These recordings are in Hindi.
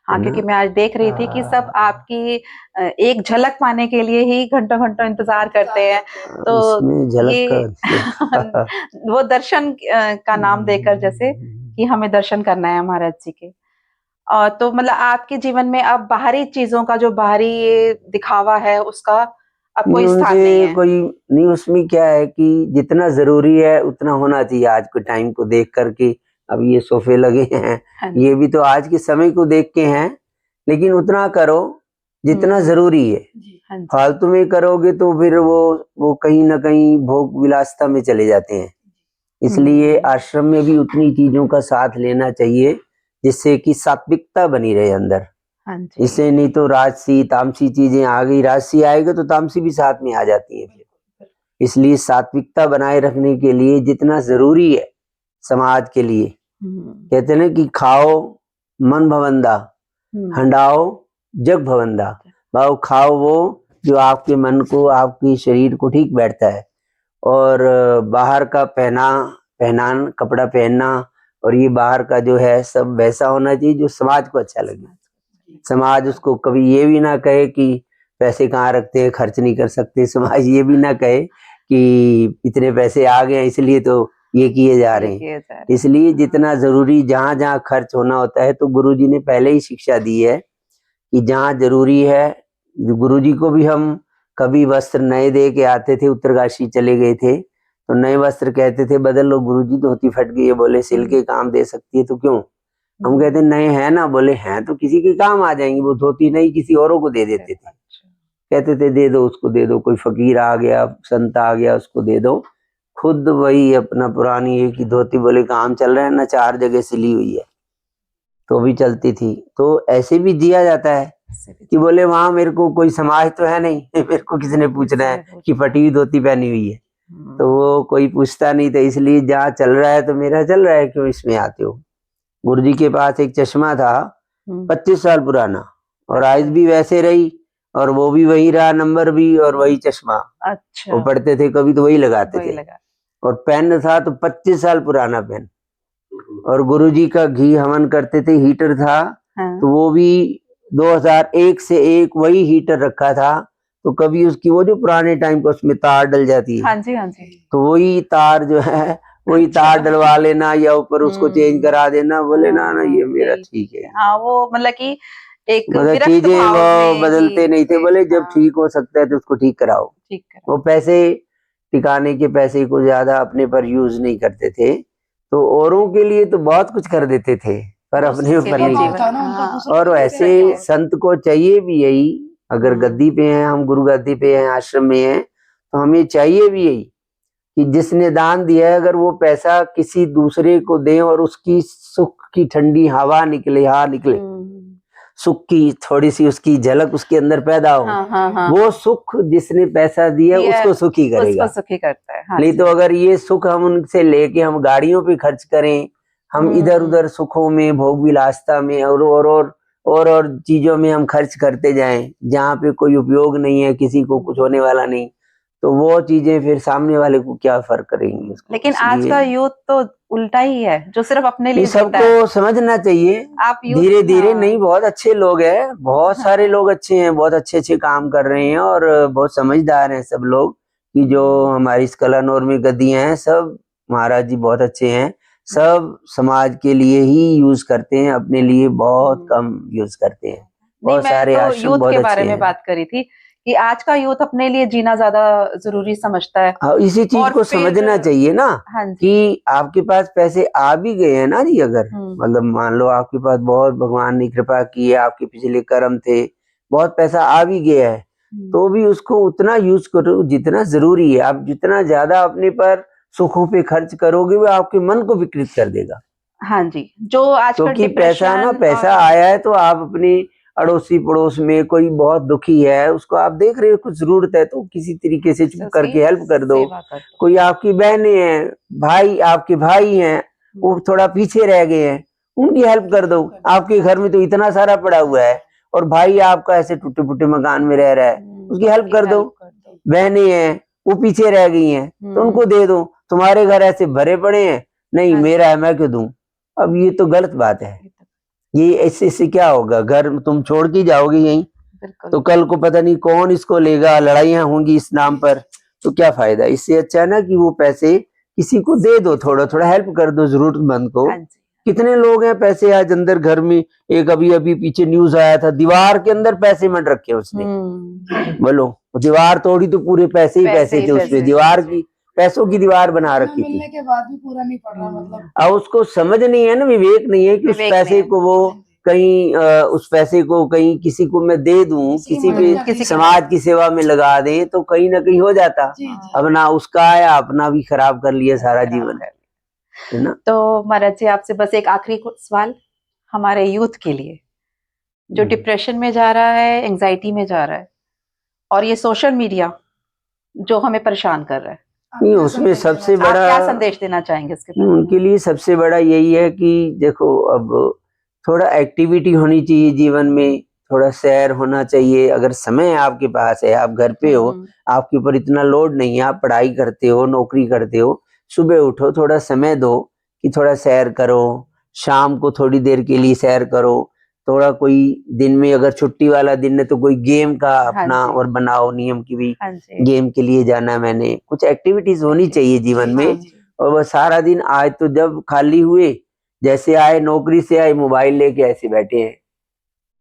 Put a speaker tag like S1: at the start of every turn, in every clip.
S1: हाँ,
S2: है ना।
S1: क्योंकि मैं आज देख रही थी कि सब आपकी एक झलक पाने के लिए ही घंटों-घंटों इंतज़ार करते हैं। तो
S2: इसमें झलक
S1: ये
S2: का
S1: वो दर्शन का नाम देकर जैसे कि हमें दर्शन करना है महाराज जी के। तो मतलब आपके जीवन में अब बाहरी चीज़ों का जो बाहरी ये दिखावा है उसका अब
S2: नहीं,
S1: कोई स्थान नहीं
S2: उनसे
S1: है।
S2: कोई नहीं, उसमें क्या है कि जितना ज़रूरी है उतना होना चाहिए आज के टाइम को देख कर के। अब ये सोफ़े लगे हैं,
S1: हाँ जी।
S2: ये भी तो आज के समय को देख के हैं, लेकिन उतना करो जितना ज़रूरी है।
S1: हाँ जी।
S2: फालतू में करोगे तो फिर वो कहीं न कहीं भोग विलासिता में चले जाते हैं। इसलिए आश्रम में भी उतनी चीज़ों का साथ लेना चाहिए, जिससे कि सात्विकता बनी रहे अंदर।
S1: हाँ जी।
S2: इससे नहीं तो राजसी तामसी चीजें आ गई, राजसी आएगा तो तामसी भी साथ में आ जाती है फिर। इसलिए सात्विकता बनाए रखने के लिए जितना जरूरी है समाज के लिए, कहते हैं ना कि खाओ मन भवंदा, हंडाओ जग भवंदा। भाव खाओ वो जो आपके मन को, आपके शरीर को ठीक बैठता है, और बाहर का पहनान कपड़ा पहनना, और ये बाहर का जो है सब वैसा होना चाहिए जो समाज को अच्छा लगे। समाज उसको कभी ये भी ना कहे कि पैसे कहाँ रखते हैं, खर्च नहीं कर सकते। समाज ये भी ना कहे कि इतने पैसे आ गए इसलिए तो ये किए जा रहे हैं। इसलिए जितना जरूरी जहाँ जहाँ खर्च होना होता है, तो गुरुजी ने पहले ही शिक्षा दी है कि जहाँ जरूरी है। गुरुजी को भी हम कभी वस्त्र नए दे के आते थे, उत्तरकाशी चले गए थे तो नए वस्त्र कहते थे बदल लो गुरुजी, धोती फट गई है, बोले सिल के काम दे सकती है तो क्यों। हम कहते नए हैं ना, बोले हैं तो किसी के काम आ जाएंगे, वो धोती नहीं किसी औरों को दे देते थे। कहते थे दे दो उसको, दे दो, कोई फकीर आ गया, संत आ गया, उसको दे दो। खुद वही अपना पुरानी एक ही धोती, बोले काम चल रहा है ना, 4 जगह सिली हुई है तो भी चलती थी। तो ऐसे भी जिया जाता है कि बोले वहां मेरे को कोई समाज तो है नहीं मेरे को किसने पूछना है कि फटी हुई धोती पहनी हुई है, तो वो कोई पूछता नहीं था। इसलिए जहाँ चल रहा है तो मेरा चल रहा है, क्यों इसमें आते हो। गुरुजी के पास एक चश्मा था 25 साल पुराना, और आइज भी वैसे रही, और वो भी वही रहा, नंबर भी, और वही चश्मा।
S1: अच्छा।
S2: वो पढ़ते थे कभी तो वही लगाते थे। और पेन था तो 25 साल पुराना पेन। और गुरुजी का घी हवन करते थे, हीटर था तो वो भी 2001 से एक वही हीटर रखा था। तो कभी उसकी वो जो पुराने टाइम का उसमें तार डल जाती है,
S1: हाँ जी, हाँ जी।
S2: तो वही तार जो है वही तार डलवा लेना, या ऊपर उसको चेंज करा देना। बोले ना ना ये मेरा ठीक है।
S1: हाँ, वो मतलब कि एक
S2: मतलब
S1: विरक्त
S2: चीजें
S1: भाव
S2: वो
S1: में
S2: बदलते नहीं थे, बोले जब ठीक हो सकता है तो उसको ठीक कराओ। वो पैसे टिकाने के पैसे को ज्यादा अपने पर यूज नहीं करते थे, तो औरों के लिए तो बहुत कुछ कर देते थे, पर अपने ऊपर नहीं। और वैसे संत को चाहिए भी यही, अगर गद्दी पे हैं, हम गुरु गद्दी पे हैं, आश्रम में हैं, तो हमें चाहिए भी यही कि जिसने दान दिया है अगर वो पैसा किसी दूसरे को दे और उसकी सुख की ठंडी हवा निकले, निकले, सुख की थोड़ी सी उसकी झलक उसके अंदर पैदा हो, वो सुख जिसने पैसा दिया उसको सुखी करेगा।
S1: उसको सुखी करता है।
S2: नहीं तो अगर ये सुख हम उनसे लेके हम गाड़ियों पे खर्च करें, हम इधर उधर सुखों में, भोग विलासिता में और चीजों में हम खर्च करते जाएं जहाँ पे कोई उपयोग नहीं है, किसी को कुछ होने वाला नहीं, तो वो चीजें फिर सामने वाले को क्या फर्क करेंगी।
S1: लेकिन आज का यूथ तो उल्टा ही है, जो सिर्फ अपने लिए
S2: सबको समझना चाहिए। धीरे धीरे नहीं, बहुत अच्छे लोग हैं, बहुत सारे लोग अच्छे हैं, बहुत अच्छे अच्छे काम कर रहे हैं, और बहुत समझदार हैं सब लोग, कि जो हमारी इस कलानौर में गद्दियां हैं, सब महाराज जी बहुत अच्छे हैं। सब समाज के लिए ही यूज करते हैं, अपने लिए बहुत कम यूज करते हैं। बहुत सारे आश्रम बहुत अच्छे
S1: बारे में बात करी थी कि आज का यूथ अपने लिए जीना ज्यादा जरूरी समझता है।
S2: हाँ, इसी चीज को समझना चाहिए ना। कि आपके पास पैसे आ भी गए हैं ना जी, अगर मतलब मान लो आपके पास बहुत भगवान ने कृपा की है, आपके पिछले कर्म थे, बहुत पैसा आ भी गया है, तो भी उसको उतना यूज करो जितना जरूरी है। आप जितना ज्यादा अपने पर सुखों पे खर्च करोगे वो आपके मन को विकृत कर देगा।
S1: हाँ जी, जो आजकल
S2: क्योंकि पैसा आया है तो आप अपनी अड़ोसी पड़ोस में कोई बहुत दुखी है, उसको आप देख रहे हो कुछ जरूरत है तो किसी तरीके से चुप करके हेल्प कर दो। कोई आपकी बहनें हैं, भाई आपके भाई हैं, वो थोड़ा पीछे रह गए हैं, उनकी हेल्प कर दो। आपके घर में तो इतना सारा पड़ा हुआ है, और भाई आपका ऐसे टूटे फूटे मकान में रह रहा है, उसकी हेल्प कर दो। बहनें हैं वो पीछे रह गई हैं तो उनको दे दो। तुम्हारे घर ऐसे भरे पड़े हैं, नहीं मेरा है मैं क्यों दूं। अब ये तो गलत बात है। ये इससे क्या होगा, घर तुम छोड़ के जाओगे यहीं,
S1: बिल्कुल
S2: तो कल को पता नहीं कौन इसको लेगा, लड़ाइयां होंगी इस नाम पर, तो क्या फायदा। इससे अच्छा है ना कि वो पैसे किसी को दे दो, थोड़ा थोड़ा हेल्प कर दो जरूरतमंद को।
S1: हाँ जी
S2: कितने लोग हैं पैसे आज अंदर घर में, एक अभी अभी पीछे न्यूज आया था, दीवार के अंदर पैसे मत रखे उसने, बोलो दीवार तोड़ी तो पूरे पैसे ही पैसे थे उसमें, दीवार की पैसों की दीवार बना रखी थी।
S3: मिलने के बाद भी पूरा नहीं पड़ रहा, मतलब
S2: अब उसको समझ नहीं है ना, विवेक नहीं है कि उस
S1: विवेक
S2: पैसे
S1: नहीं है।
S2: को वो कहीं उस पैसे को कहीं किसी को मैं दे दूं, किसी भी
S1: किसी
S2: समाज की सेवा में लगा दें, तो कहीं ना कहीं हो जाता।
S3: जी जी
S2: अब ना उसका आया, अपना भी खराब कर लिया सारा जीवन, है ना।
S1: तो महाराज जी आपसे बस एक आखिरी सवाल हमारे यूथ के लिए, जो डिप्रेशन में जा रहा है, एंजाइटी में जा रहा है, और ये सोशल मीडिया जो हमें परेशान कर रहा है,
S2: नहीं, उसमें सबसे
S1: आप
S2: बड़ा
S1: क्या संदेश देना चाहेंगे इसके बारे में?
S2: उनके लिए सबसे बड़ा यही है कि देखो, अब थोड़ा एक्टिविटी होनी चाहिए जीवन में, थोड़ा सैर होना चाहिए। अगर समय आपके पास है, आप घर पे हो, आपके ऊपर इतना लोड नहीं है, आप पढ़ाई करते हो, नौकरी करते हो, सुबह उठो, थोड़ा समय दो कि थोड़ा सैर करो, शाम को थोड़ी देर के लिए सैर करो, थोड़ा कोई दिन में अगर छुट्टी वाला दिन है तो कोई गेम का अपना
S1: हाँ जी।
S2: और बनाओ नियम की भी,
S1: हाँ जी
S2: गेम के लिए जाना है मैंने, कुछ एक्टिविटीज होनी चाहिए जीवन में।
S1: हाँ जी।
S2: और वह सारा दिन आज तो जब खाली हुए, जैसे आए नौकरी से आए, मोबाइल लेके ऐसे बैठे हैं,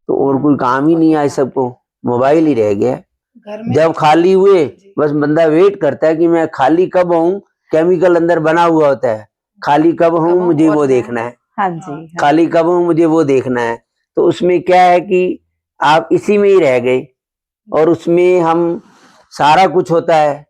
S2: तो और कोई काम ही नहीं आए, सबको मोबाइल ही रह गया।
S3: घर में
S2: जब खाली हुए बस बंदा वेट करता है कि मैं खाली कब हूँ, केमिकल अंदर बना हुआ होता है, खाली कब हूँ मुझे वो देखना है,
S1: हाँ जी हाँ।
S2: खाली कब हूँ मुझे वो देखना है। तो उसमें क्या है कि आप इसी में ही रह गए, और उसमें हम सारा कुछ होता है,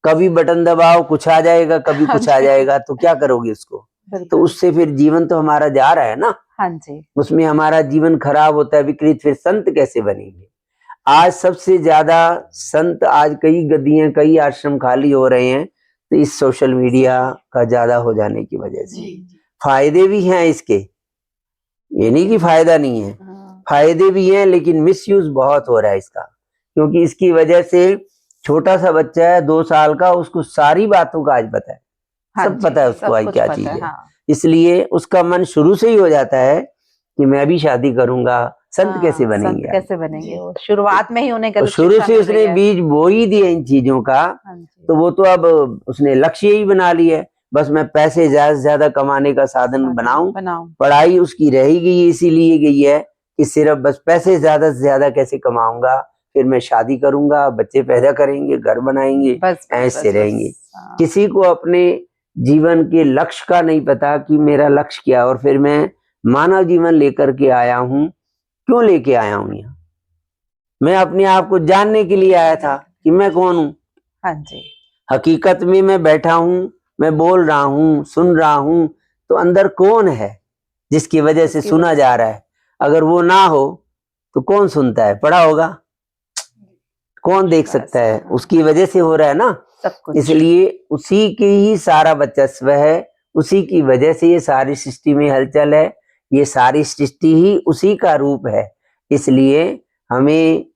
S2: कभी बटन दबाओ कुछ आ जाएगा, कभी कुछ आ जाएगा, तो क्या करोगे उसको। तो उससे फिर जीवन तो हमारा जा रहा है ना,
S1: हाँ जी
S2: उसमें हमारा जीवन खराब होता है, विकृत। फिर संत कैसे बनेंगे। आज सबसे ज्यादा संत, आज कई गद्दियां, कई आश्रम खाली हो रहे हैं, तो इस सोशल मीडिया का ज्यादा हो जाने की वजह से। फायदे भी हैं इसके, ये नहीं कि फायदा नहीं है, फायदे भी हैं, लेकिन मिसयूज बहुत हो रहा है इसका, क्योंकि इसकी वजह से छोटा सा बच्चा है 2 साल का, उसको सारी बातों का आज पता है, सब पता है उसको आज क्या चीज है। इसलिए उसका मन शुरू से ही हो जाता है कि मैं भी शादी करूंगा। संत कैसे बनेंगे,
S1: संत कैसे बनेंगे, वो शुरुआत में ही उन्हें गलत
S2: शुरू
S1: शिक्षा
S2: से
S1: मिल
S2: उसने
S1: रही है।
S2: बीज बो ही दिए इन चीजों का, तो वो तो अब उसने लक्ष्य ही बना लिया है, बस मैं पैसे ज्यादा से ज्यादा कमाने का साधन बनाऊं। पढ़ाई उसकी रह ही गई, इसीलिए गई है कि सिर्फ बस पैसे ज्यादा से ज्यादा कैसे कमाऊंगा, फिर मैं शादी करूंगा, बच्चे पैदा करेंगे, घर बनाएंगे, ऐसे रहेंगे। किसी को अपने जीवन के लक्ष्य का नहीं पता कि मेरा लक्ष्य क्या, और फिर मैं मानव जीवन लेकर के आया हूँ, क्यों लेके आया हूँ यहाँ, मैं अपने आप को जानने के लिए आया था कि मैं कौन हूँ।
S1: हाँ जी।
S2: हकीकत में मैं बैठा हूँ, मैं बोल रहा हूँ, सुन रहा हूँ, तो अंदर कौन है जिसकी वजह से सुना जा रहा है। अगर वो ना हो तो कौन सुनता है, पड़ा होगा, कौन देख सकता है, उसकी वजह से हो रहा है ना सब कुछ। इसलिए उसी की ही सारा वर्चस्व है, उसी की वजह से ये सारी सृष्टि में हलचल है, ये सारी सृष्टि ही उसी का रूप है। इसलिए हमें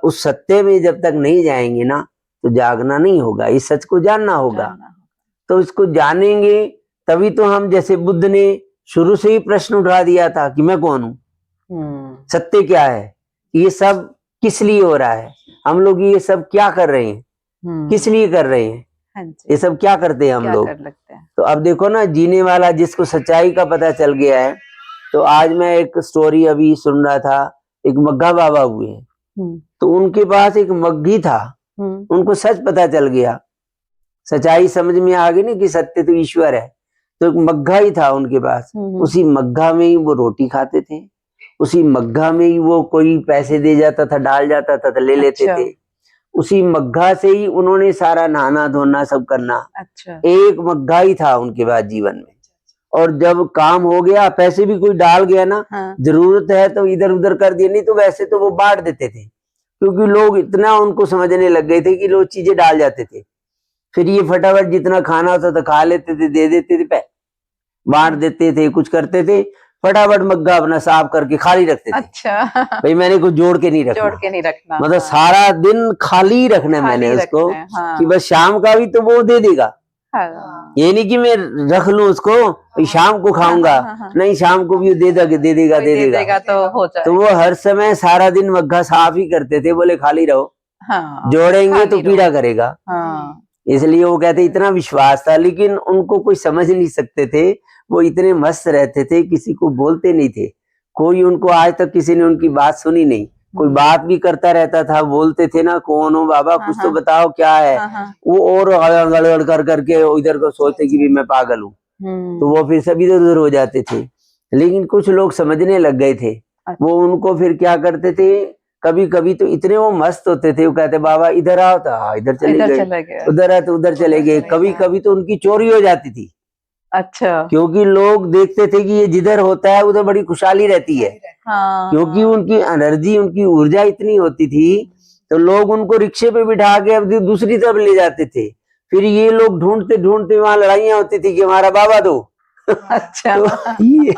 S2: उस सत्य में जब तक नहीं जाएंगे ना, तो जागना नहीं होगा, इस सच को जानना होगा। तो इसको जानेंगे तभी तो हम, जैसे बुद्ध ने शुरू से ही प्रश्न उठा दिया था कि मैं कौन हूँ, सत्य क्या है, ये सब किस लिए हो रहा है, हम लोग ये सब क्या कर रहे हैं, किस लिए कर रहे हैं, ये सब क्या करते हैं हम लोग। तो अब देखो ना, जीने वाला जिसको सच्चाई का पता चल गया है। तो आज मैं एक स्टोरी अभी सुन रहा था, एक मग्गा बाबा हुए हैं, तो उनके पास एक मग्गी था, उनको सच पता चल गया, सच्चाई समझ में आ गई ना कि सत्य तो ईश्वर है। तो एक मग्गा ही था उनके पास, उसी मग्गा में ही वो रोटी खाते थे, उसी मग्गा में ही वो कोई पैसे दे जाता था, डाल जाता था, तो ले लेते थे, उसी मग्गा से ही उन्होंने सारा नहाना धोना सब करना। एक मग्गा ही था उनके बाद जीवन में। और जब काम हो गया, पैसे भी कोई डाल गया ना, जरूरत है तो इधर उधर कर दिया, नहीं तो वैसे तो वो बांट देते थे, क्योंकि लोग इतना उनको समझने लग गए थे कि लोग चीजें डाल जाते थे। फिर ये फटाफट जितना खाना होता था खा लेते थे, दे देते थे, बांट देते थे, कुछ करते थे, फटाफट मग्गा अपना साफ करके खाली रखते थे। अच्छा भाई मैंने कुछ जोड़ के नहीं रखना, मतलब सारा दिन खाली रखना है मैंने उसको, कि बस शाम का भी तो वो दे देगा,
S1: हाँ,
S2: ये नहीं कि मैं रख लूं उसको शाम को खाऊंगा,
S1: हाँ।
S2: नहीं शाम को भी दे देगा
S1: कोई दे देगा तो हो
S2: तो
S1: जाएगा।
S2: वो हर समय सारा दिन मग्घा साफ ही करते थे, बोले खाली रहो,
S1: हाँ,
S2: जोड़ेंगे
S1: खाली
S2: तो
S1: रहो।
S2: पीड़ा करेगा।
S1: हाँ,
S2: इसलिए वो कहते इतना विश्वास था, लेकिन उनको कोई समझ नहीं सकते थे, वो इतने मस्त रहते थे, किसी को बोलते नहीं थे, कोई उनको आज तक किसी ने उनकी बात सुनी नहीं, कोई बात भी करता रहता था, बोलते थे ना कौन हो बाबा, कुछ तो बताओ क्या है,
S1: हाँ।
S2: वो और गड़गड़ कर करके इधर को सोचते कि भी मैं पागल हूँ, तो वो फिर सब इधर उधर हो जाते थे। लेकिन कुछ लोग समझने लग गए थे, वो उनको फिर क्या करते थे, कभी कभी तो इतने वो मस्त होते थे, वो कहते बाबा इधर आओ, तो इधर चले
S1: इधर
S2: गए,
S1: चले गए।
S2: उधर है तो उधर चले गए। कभी कभी तो उनकी चोरी हो जाती थी,
S1: अच्छा।
S2: क्योंकि लोग देखते थे कि ये जिधर होता है उधर बड़ी खुशहाली रहती है,
S1: हाँ,
S2: क्योंकि उनकी एनर्जी, उनकी ऊर्जा इतनी होती थी, तो लोग उनको रिक्शे पे बिठा के अब दूसरी तरफ ले जाते थे। फिर ये लोग ढूंढते ढूंढते वहां लड़ाइयां होती थी कि हमारा बाबा दो।
S1: अच्छा।
S2: तो ये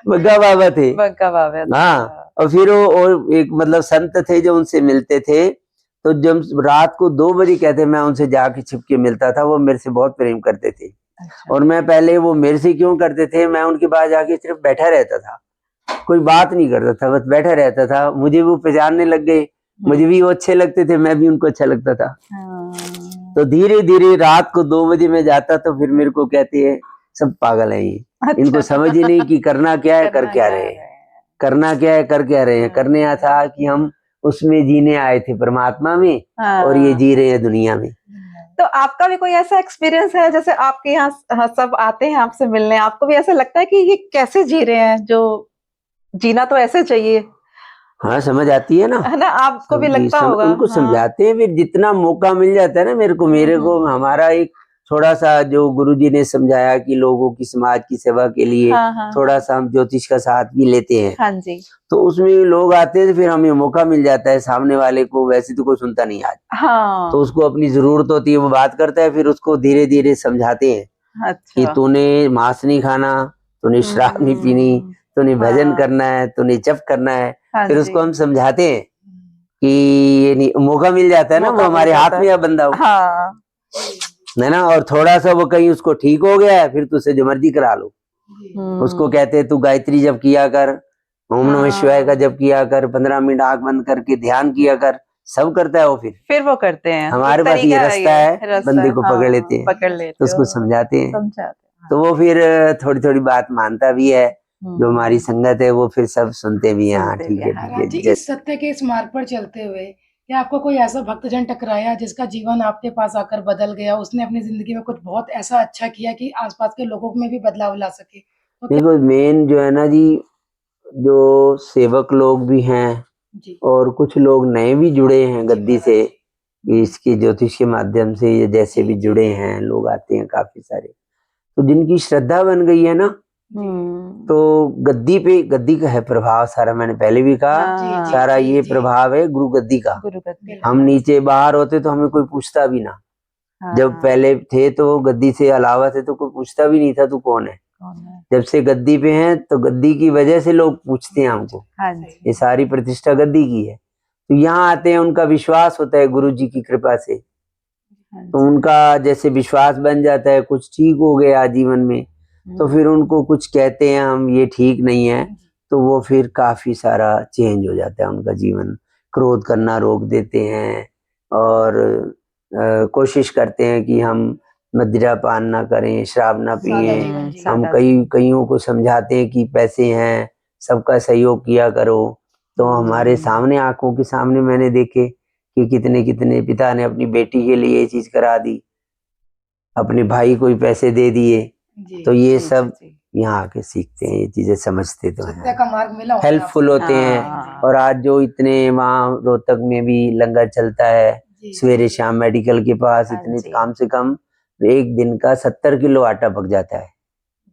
S2: बग्गा बाबा थे।
S1: बग्गा बाबा।
S2: हाँ, और फिर वो और एक मतलब संत थे जो उनसे मिलते थे, तो जब रात को 2 बजे कहते मैं उनसे जाके छिप के मिलता था, वो मेरे से बहुत प्रेम करते थे।
S1: अच्छा।
S2: और मैं पहले, वो मेरे से क्यों करते थे, मैं उनके पास जाके सिर्फ बैठा रहता था, कोई बात नहीं करता था, बस बैठा रहता था। मुझे वो पहचानने लग गए, मुझे भी वो अच्छे लगते थे, मैं भी उनको अच्छा लगता था। तो धीरे धीरे रात को 2 बजे मैं जाता, तो फिर मेरे को कहते हैं सब पागल है ये, इनको समझ ही नहीं कि करना क्या है, कर क्या रहे हैं, करना क्या है, कर क्या रहे हैं। करने यहाँ था कि हम उसमें जीने आए थे, परमात्मा में, और ये जी रहे हैं दुनिया में।
S1: तो आपका भी कोई ऐसा एक्सपीरियंस है, जैसे आपके यहाँ सब आते हैं आपसे मिलने, आपको भी ऐसा लगता है कि ये कैसे जी रहे हैं, जो जीना तो ऐसे चाहिए,
S2: हाँ, समझ आती है ना,
S1: है ना? आपको भी लगता होगा।
S2: उनको समझाते हैं, फिर जितना मौका मिल जाता है ना मेरे को हमारा एक थोड़ा सा जो गुरुजी ने समझाया कि लोगों की, समाज की सेवा के लिए थोड़ा सा हम ज्योतिष का साथ भी लेते हैं।
S1: हाँ जी।
S2: तो उसमें लोग आते हैं, फिर हमें मौका मिल जाता है, सामने वाले को वैसे तो कोई सुनता नहीं आज,
S1: हाँ।
S2: तो उसको अपनी जरूरत होती है, वो बात करता है, फिर उसको धीरे धीरे समझाते हैं कि तूने मांस नहीं खाना, तूने शराब नहीं पीनी, तूने भजन करना है, तूने जप करना है। फिर उसको हम समझाते हैं कि ये नहीं, मौका मिल जाता है ना, वो हमारे हाथ में या बंदा हो, है ना। और थोड़ा सा वो कहीं उसको ठीक हो गया है, फिर तुझसे जो मर्जी करा लो। उसको कहते हैं तू गायत्री जप किया कर, ओम नमः शिवाय का जप किया कर, 15 मिनट आंख बंद करके ध्यान किया कर, सब करता है वो। फिर
S1: वो करते हैं।
S2: हमारे पास ये रास्ता है, बंदे को पकड़ लेते हैं, तो उसको समझाते हैं, तो वो फिर थोड़ी थोड़ी बात मानता भी है। जो हमारी संगत है वो फिर सब सुनते भी हैं, हाँ ठीक है ठीक है।
S3: इस सत्य के इस मार्ग पर चलते हुए क्या आपको कोई ऐसा भक्तजन टकराया जिसका जीवन आपके पास आकर बदल गया, उसने अपनी जिंदगी में कुछ बहुत ऐसा अच्छा किया कि आसपास के लोगों में भी बदलाव ला सके? तो
S2: देखो मेन जो है ना जी, जो सेवक लोग भी हैं और कुछ लोग नए भी जुड़े हैं गद्दी से, इसकी ज्योतिष के माध्यम से, ये जैसे भी जुड़े हैं लोग आते हैं काफी सारे, तो जिनकी श्रद्धा बन गई है ना, तो गद्दी का है प्रभाव सारा। मैंने पहले भी कहा, सारा ये प्रभाव है गुरु गद्दी का। हम नीचे बाहर होते तो हमें कोई पूछता भी ना, जब पहले थे तो गद्दी से अलावा थे तो कोई पूछता भी नहीं था तू कौन है। जब से गद्दी पे हैं तो गद्दी की वजह से लोग पूछते हैं हमको, ये सारी प्रतिष्ठा गद्दी की है। तो यहाँ आते हैं, उनका विश्वास होता है गुरु जी की कृपा से, तो उनका जैसे विश्वास बन जाता है, कुछ ठीक हो गया जीवन में, तो फिर उनको कुछ कहते हैं हम ये ठीक नहीं है, तो वो फिर काफी सारा चेंज हो जाता है उनका जीवन। क्रोध करना रोक देते हैं, और कोशिश करते हैं कि हम मदिरा पान ना करें, शराब ना पिए। हम कईयों को समझाते हैं कि पैसे हैं, सबका सहयोग किया करो। तो हमारे सामने, आंखों के सामने मैंने देखे कि कितने कितने पिता ने अपनी बेटी के लिए ये चीज करा दी, अपने भाई को भी पैसे दे दिए। तो ये सब यहाँ आके सीखते हैं, ये चीजें समझते तो हैं, हेल्पफुल होते हैं। और आज जो इतने वहाँ रोहतक में भी लंगर चलता है सवेरे शाम, मेडिकल के पास इतने, कम से कम एक दिन का 70 किलो आटा पक जाता है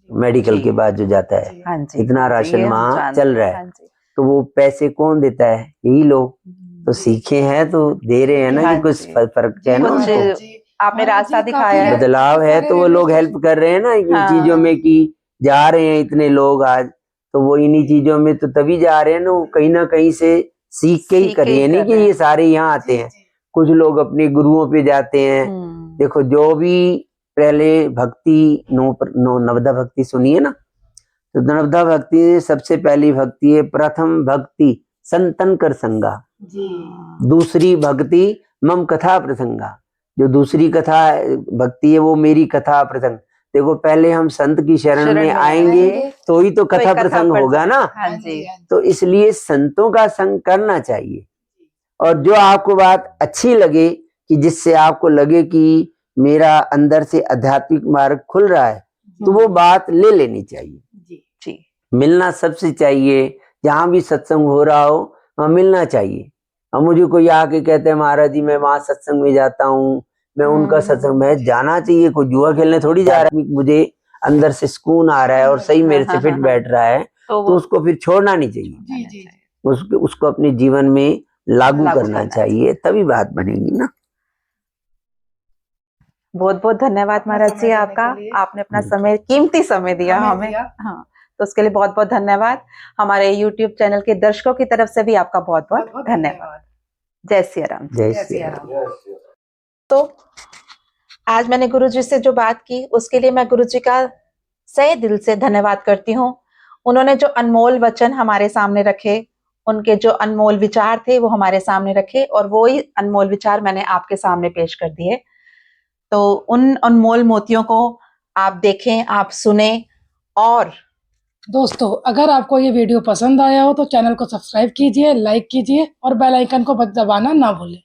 S2: मेडिकल के बाद जो जाता है, इतना राशन वहाँ चल रहा है। तो वो पैसे कौन देता है? यही लोग तो सीखे हैं, तो दे रहे हैं ना कि कुछ फर्क है ना,
S1: आपने रास्ता दिखाया है,
S2: बदलाव है, तो वो लोग हेल्प कर रहे हैं ना इन चीजों में, कि जा रहे हैं इतने लोग आज, तो वो इन्हीं चीजों में तो तभी जा रहे हैं ना, कहीं ना कहीं से सीख के ही कर रहे हैं। नहीं कि ये सारे यहाँ आते हैं, कुछ लोग अपने गुरुओं पे जाते हैं। देखो जो भी पहले भक्ति नवदा भक्ति सुनिए ना, तो नवदा भक्ति में सबसे पहली भक्ति है प्रथम भक्ति संतन कर संगा,
S3: जी
S2: दूसरी भक्ति मम कथा प्रसंगा। जो दूसरी कथा भक्ति है वो मेरी कथा प्रसंग। देखो पहले हम संत की शरण में आएंगे तो ही तो कथा प्रसंग होगा ना।
S1: हाँ जी।
S2: तो इसलिए संतों का संग करना चाहिए, और जो आपको बात अच्छी लगे कि जिससे आपको लगे कि मेरा अंदर से आध्यात्मिक मार्ग खुल रहा है, तो वो बात ले लेनी चाहिए।
S3: जी
S1: जी
S2: मिलना सबसे चाहिए, जहां भी सत्संग हो रहा हो वहां मिलना चाहिए। अब मुझे कोई आके कहते हैं महाराज जी मैं वहां सत्संग में जाता हूँ, मैं उनका सत्संग में जाना चाहिए, कोई जुआ खेलने थोड़ी जा रहा है। मुझे अंदर से सुकून आ रहा है और सही मेरे से फिट बैठ रहा है, तो उसको फिर छोड़ना नहीं चाहिए,
S3: जी जी
S2: उसको अपने जीवन में लागू करना चाहिए, तभी बात बनेगी ना।
S1: बहुत बहुत धन्यवाद महाराज जी आपका, आपने अपना समय, कीमती समय दिया हमें। हाँ, तो उसके लिए बहुत बहुत धन्यवाद। हमारे YouTube चैनल के दर्शकों की तरफ से भी आपका बहुत बहुत धन्यवाद। जय सिया राम।
S2: जय श्री राम।
S1: तो आज मैंने गुरुजी से जो बात की उसके लिए मैं गुरुजी का सही दिल से धन्यवाद करती हूँ। उन्होंने जो अनमोल वचन हमारे सामने रखे, उनके जो अनमोल विचार थे वो हमारे सामने रखे, और वो ही अनमोल विचार मैंने आपके सामने पेश कर दिए। तो उन अनमोल मोतियों को आप देखें, आप सुने। और
S3: दोस्तों अगर आपको ये वीडियो पसंद आया हो तो चैनल को सब्सक्राइब कीजिए, लाइक कीजिए और बेल आइकन को दबाना ना भूलें।